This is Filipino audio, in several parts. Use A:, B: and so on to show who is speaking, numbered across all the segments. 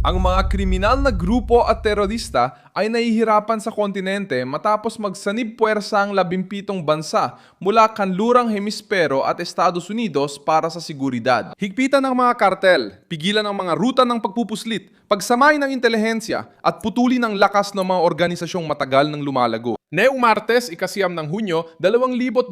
A: Ang mga kriminal na grupo at terorista ay nahihirapan sa kontinente matapos magsanib puwersa ang 17 bansa mula kanlurang hemispero at Estados Unidos para sa seguridad. Higpitan ng mga kartel, pigilan ang mga ruta ng pagpupuslit, pagsamahin ng intelihensya at putulin ang lakas ng mga organisasyong matagal nang lumalago. Neong Martes, ikasiyam ng Hunyo, 2026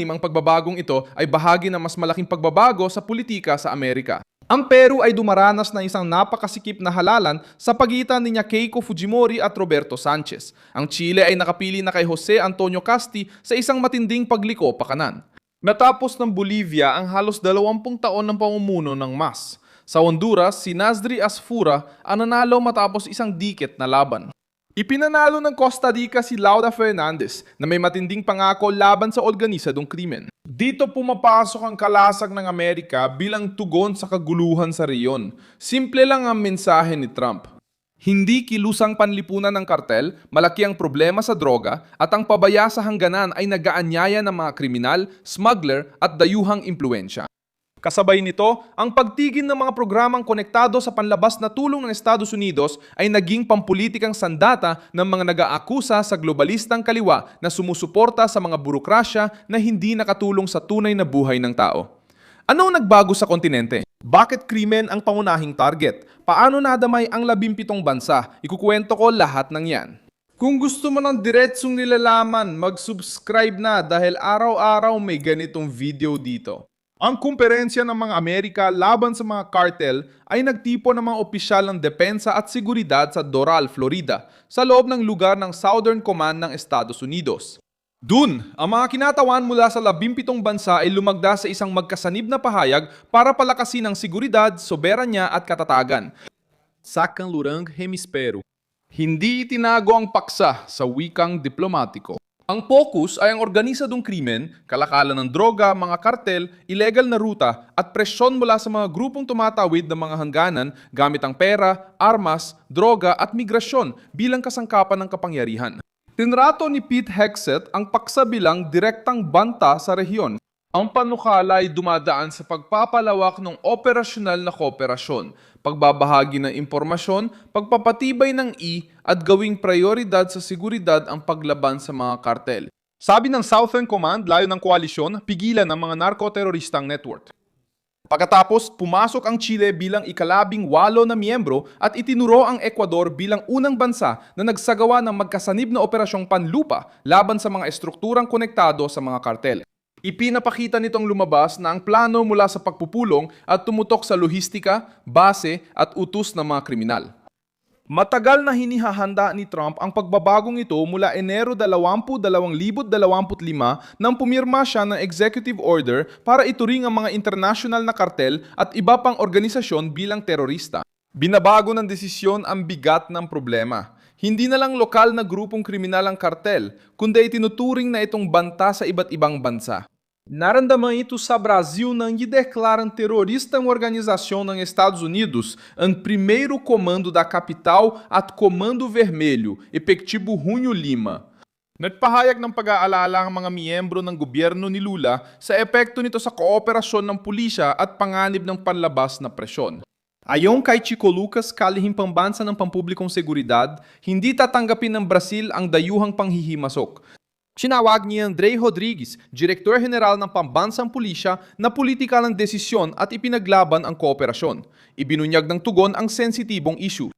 A: ang pagbabagong ito ay bahagi ng mas malaking pagbabago sa politika sa Amerika. Ang Peru ay dumaranas ng isang napakasikip na halalan sa pagitan ni Keiko Fujimori at Roberto Sanchez. Ang Chile ay nakapili na kay Jose Antonio Casti sa isang matinding pagliko pakanan. Natapos ng Bolivia ang halos 20 taon ng pamumuno ng MAS. Sa Honduras, si Nasri Asfura ang nanalo matapos isang dikit na laban. Ipinanalo ng Costa Rica si Laura Fernandez na may matinding pangako laban sa organisadong krimen. Dito pumapasok ang kalasag ng Amerika bilang tugon sa kaguluhan sa reyon. Simple lang ang mensahe ni Trump. Hindi kilusang panlipunan ng kartel, malaki ang problema sa droga at ang pabaya sa hangganan ay nagaanyaya ng mga kriminal, smuggler at dayuhang impluensya. Kasabay nito, ang pagtigin ng mga programang konektado sa panlabas na tulong ng Estados Unidos ay naging pampulitikang sandata ng mga nag-aakusa sa globalistang kaliwa na sumusuporta sa mga burokrasya na hindi nakatulong sa tunay na buhay ng tao. Ano ang nagbago sa kontinente? Bakit krimen ang pangunahing target? Paano nadamay ang 17 bansa? Ikukwento ko lahat ng yan. Kung gusto mo ng diretsong nilalaman, mag-subscribe na dahil araw-araw may ganitong video dito. Ang kumperensya ng mga Amerika laban sa mga cartel ay nagtipon ng mga opisyal ng depensa at seguridad sa Doral, Florida, sa loob ng lugar ng Southern Command ng Estados Unidos. Dun, ang mga kinatawan mula sa 17 bansa ay lumagda sa isang magkasanib na pahayag para palakasin ang seguridad, soberanya at katatagan sa kanlurang hemispero. Hindi itinago ang paksa sa wikang diplomatiko. Ang focus ay ang organisadong krimen, kalakalan ng droga, mga kartel, ilegal na ruta at presyon mula sa mga grupong tumatawid ng mga hangganan gamit ang pera, armas, droga at migrasyon bilang kasangkapan ng kapangyarihan. Tinrato ni Pete Hegseth ang paksa bilang direktang banta sa rehiyon. Ang panukala ay dumadaan sa pagpapalawak ng operasyonal na kooperasyon, pagbabahagi ng impormasyon, pagpapatibay ng at gawing prioridad sa seguridad ang paglaban sa mga kartel. Sabi ng Southern Command, layo ng koalisyon, pigilan ang mga narkoteroristang network. Pagkatapos, pumasok ang Chile bilang ika-18 na miyembro at itinuro ang Ecuador bilang unang bansa na nagsagawa ng magkasanib na operasyong panlupa laban sa mga estrukturang konektado sa mga kartel. Ipinapakita nitong lumabas na ang plano mula sa pagpupulong at tumutok sa lohistika, base at utos ng mga kriminal. Matagal na hinihahanda ni Trump ang pagbabagong ito mula Enero 20, 2025 nang pumirma siya ng executive order para ituring ang mga international na kartel at iba pang organisasyon bilang terorista. Binabago ng desisyon ang bigat ng problema. Hindi na lang lokal na grupong kriminal ang kartel, kundi itinuturing na itong banta sa iba't ibang bansa. Naramdaman ito sa Brasil nang ideclaram terrorista ang organisasyon ng Estados Unidos ang primeiro comando da capital at Comando Vermelho, epektibo Junio Lima. Nagpahayag ng pag-aalala ang mga miyembro ng gobyerno ni Lula sa epekto nito sa kooperasyon ng pulisya at panganib ng panlabas na presyon. Ayon kay Chico Lucas, kalihim pambansa ng pampublikong seguridad, hindi tatanggapin ng Brasil ang dayuhang panghihimasok. Sinawag ni Andrei Rodriguez, Direktor-General ng Pambansang Pulisya, na politikal ang desisyon at ipinaglaban ang kooperasyon. Ibinunyag ng tugon ang sensitibong issue.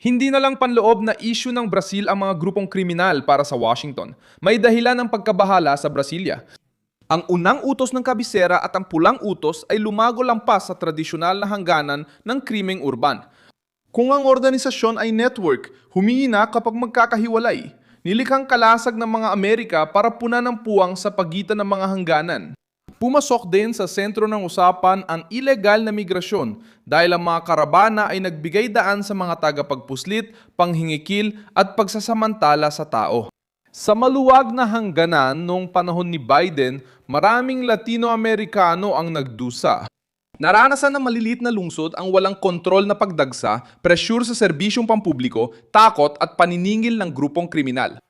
A: Hindi na lang panloob na issue ng Brasil ang mga grupong kriminal para sa Washington. May dahilan ng pagkabahala sa Brasilia. Ang unang utos ng kabisera at ang pulang utos ay lumago lampas sa tradisyonal na hangganan ng krimeng urban. Kung ang organisasyon ay network, humingi na kapag magkakahiwalay. Nilikhang kalasag ng mga Amerika para punan ng puwang sa pagitan ng mga hangganan. Pumasok din sa sentro ng usapan ang ilegal na migrasyon dahil ang mga karabana ay nagbigay daan sa mga tagapagpuslit, panghingikil at pagsasamantala sa tao. Sa maluwag na hangganan noong panahon ni Biden, maraming Latino-Amerikano ang nagdusa. Naranasan ng maliliit na lungsod ang walang kontrol na pagdagsa, presyur sa serbisyong pampubliko, takot at paniningil ng grupong kriminal.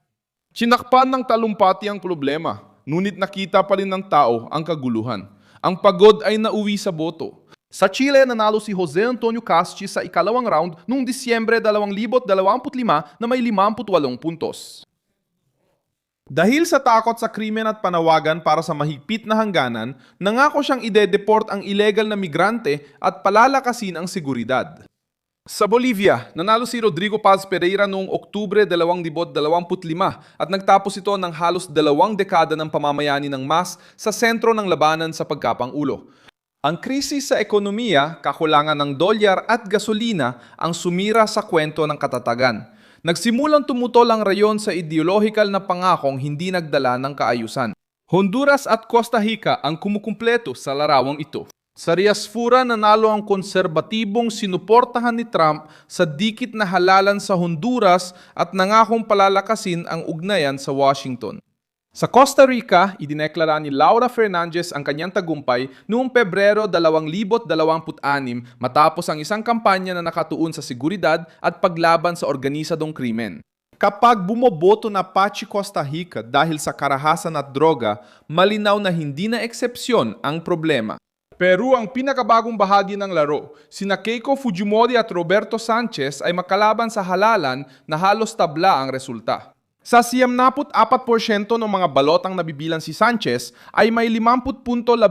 A: Sinakpan ng talumpati ang problema, ngunit nakita pa rin ng tao ang kaguluhan. Ang pagod ay nauwi sa boto.
B: Sa Chile, nanalo si Jose Antonio Casti sa ikalawang round noong Disyembre 2025 na may 58 puntos. Dahil sa takot sa krimen at panawagan para sa mahigpit na hangganan, nangako siyang ide-deport ang illegal na migrante at palalakasin ang seguridad. Sa Bolivia, nanalo si Rodrigo Paz Pereira noong Oktubre 2025 at nagtapos ito ng halos 2 dekada ng pamamayani ng MAS sa sentro ng labanan sa pagkapang-ulo. Ang krisis sa ekonomiya, kakulangan ng dolyar at gasolina ang sumira sa kwento ng katatagan. Nagsimulang tumutol ang rayon sa ideolohikal na pangakong hindi nagdala ng kaayusan. Honduras at Costa Rica ang kumukumpleto sa larawang ito. Sa Riasfura, nanalo ang konserbatibong sinuportahan ni Trump sa dikit na halalan sa Honduras at nangakong palalakasin ang ugnayan sa Washington. Sa Costa Rica, idineklara ni Laura Fernandez ang kanyang tagumpay noong Pebrero 2026 matapos ang isang kampanya na nakatuon sa seguridad at paglaban sa organisadong krimen. Kapag bumoboto na Pachi Costa Rica dahil sa karahasan at droga, malinaw na hindi na eksepsyon ang problema. Peru ang pinakabagong bahagi ng laro. Sina Keiko Fujimori at Roberto Sanchez ay makalaban sa halalan na halos tabla ang resulta. Sa 74% ng mga balotang nabibilang si Sanchez ay may 50.15%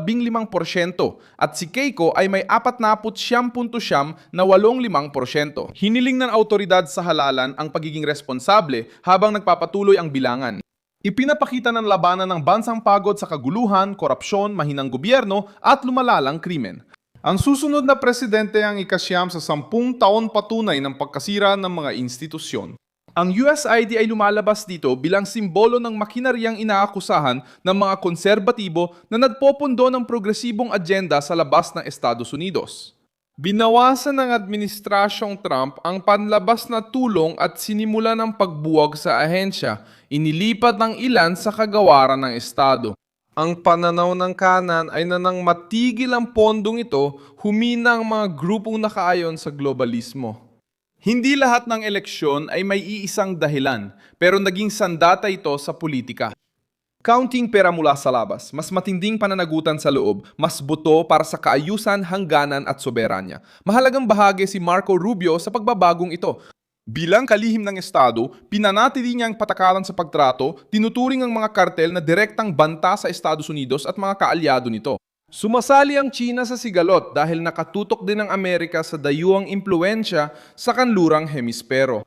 B: at si Keiko ay may 49.9% na 85%. Hiniling ng autoridad sa halalan ang pagiging responsable habang nagpapatuloy ang bilangan. Ipinapakita ng labanan ng bansang pagod sa kaguluhan, korupsyon, mahinang gobyerno at lumalalang krimen. Ang susunod na presidente ang ika-9 sa 10 taon patunay ng pagkasira ng mga institusyon. Ang USID ay lumalabas dito bilang simbolo ng makinaryang inaakusahan ng mga konserbatibo na nagpopondo ng progresibong agenda sa labas ng Estados Unidos. Binawasan ng Administrasyong Trump ang panlabas na tulong at sinimula ng pagbuwag sa ahensya, inilipat ng ilan sa kagawaran ng Estado. Ang pananaw ng kanan ay nanang matigil ang pondong ito, humina ang mga grupong nakaayon sa globalismo. Hindi lahat ng eleksyon ay may iisang dahilan, pero naging sandata ito sa politika. Counting pera mula sa labas, mas matinding pananagutan sa loob, mas buto para sa kaayusan, hangganan at soberanya. Mahalagang bahagi si Marco Rubio sa pagbabagong ito. Bilang kalihim ng Estado, pinanatili niya ang patakaran sa pagtrato, tinuturing ang mga kartel na direktang banta sa Estados Unidos at mga kaalyado nito. Sumasali ang China sa sigalot dahil nakatutok din ang Amerika sa dayuhang impluensya sa kanlurang hemispero.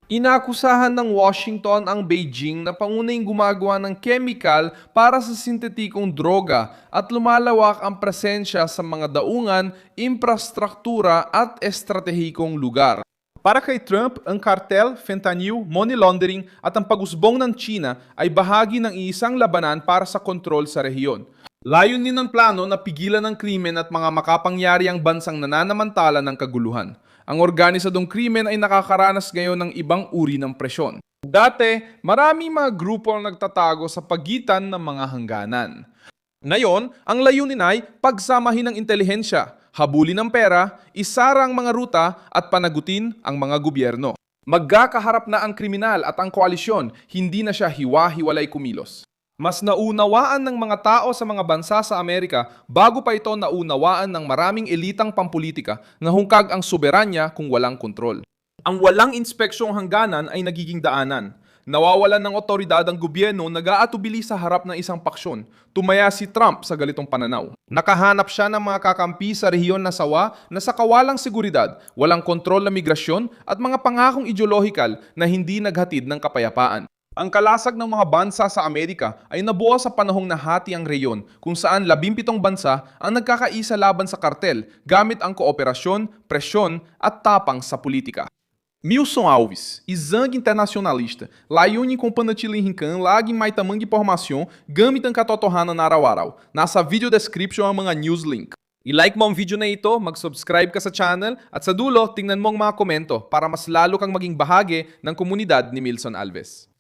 B: Inakusahan ng Washington ang Beijing na pangunahing gumagawa ng chemical para sa sintetikong droga at lumalawak ang presensya sa mga daungan, infrastruktura at estratehikong lugar. Para kay Trump, ang kartel, fentanyl, money laundering at ang pag-usbong ng China ay bahagi ng isang labanan para sa kontrol sa rehiyon. Layunin ng plano na pigilan ng krimen at mga makapangyariang bansang nananamantala ng kaguluhan. Ang organisadong krimen ay nakakaranas ngayon ng ibang uri ng presyon. Dati, maraming mga grupo ang nagtatago sa pagitan ng mga hangganan. Ngayon, ang layunin ay pagsamahin ng intelihensya, habulin ng pera, isara ang mga ruta at panagutin ang mga gobyerno. Magkakaharap na ang kriminal at ang koalisyon, hindi na siya hiwa-hiwalay kumilos. Mas naunawaan ng mga tao sa mga bansa sa Amerika bago pa ito naunawaan ng maraming elitang pampolitika na hungkag ang soberanya kung walang kontrol. Ang walang inspeksyong hangganan ay nagiging daanan. Nawawalan ng otoridad ang gobyerno, nag-aatubili sa harap ng isang paksyon. Tumaya si Trump sa galitong pananaw. Nakahanap siya ng mga kakampi sa rehiyon na sawa na sa kawalang seguridad, walang kontrol na migrasyon at mga pangakong ideolohikal na hindi naghatid ng kapayapaan. Ang kalasag ng mga bansa sa Amerika ay nabuo sa panahong nahati ang reyon kung saan 17 bansa ang nagkakaisa laban sa kartel gamit ang kooperasyon, presyon at tapang sa politika. Milson Alves, Izang Internacionalista, layunin com panatilin rincan, laging maitamang informação, gamit ang katotohanan na araw-araw. Nasa video description ang mga news link. I-like mo ang video na ito, mag-subscribe ka sa channel, at sa dulo, tingnan mo ang mga komento para mas lalo kang maging bahagi ng komunidad ni Milson Alves.